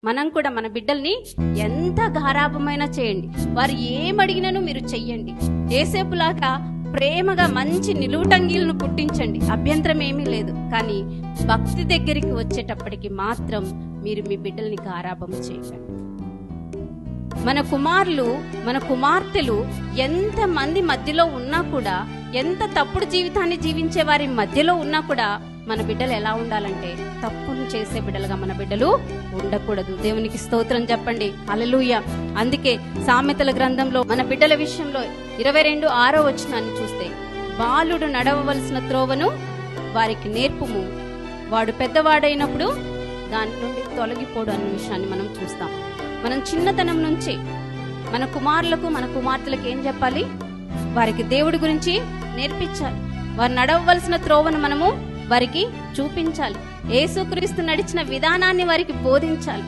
మనం కూడా మన బిడ్డల్ని ఎంత గారాభమైనా చేయండి, వారు ఏమడిగినను మీరు చెయ్యండి. ఏసేపులాగా ప్రేమగా మంచి నిలువుటంగీలను కుట్టించండి, అభ్యంతరం ఏమీ లేదు. కానీ భక్తి దగ్గరికి వచ్చేటప్పటికి మాత్రం మీరు మీ బిడ్డల్ని గారాభం చేయకండి. మన కుమారులు మన కుమార్తెలు ఎంత మంది మధ్యలో ఉన్నా కూడా, ఎంత తప్పుడు జీవితాన్ని జీవించే వారి మధ్యలో ఉన్నా కూడా మన బిడ్డలు ఎలా ఉండాలంటే తప్పును చేసే బిడ్డలుగా మన బిడ్డలు ఉండకూడదు. దేవునికి స్తోత్రం చెప్పండి, హల్లెలూయా. అందుకే సామెతల గ్రంథంలో మన బిడ్డల విషయంలో 22:6 వచనాన్ని చూస్తే, బాలుడు నడవవలసిన త్రోవను వారికి నేర్పుము, వాడు పెద్దవాడైనప్పుడు దాని నుండి తొలగిపోడు అన్న విషయాన్ని మనం చూస్తాం. మనం చిన్నతనం నుంచి మన కుమారులకు మన కుమార్తెలకు ఏం చెప్పాలి? వారికి దేవుడి గురించి నేర్పించాలి. వారు నడవవలసిన త్రోవను మనము వారికి చూపించాలి. యేసుక్రీస్తు నడిచిన విధానాన్ని వారికి బోధించాలి.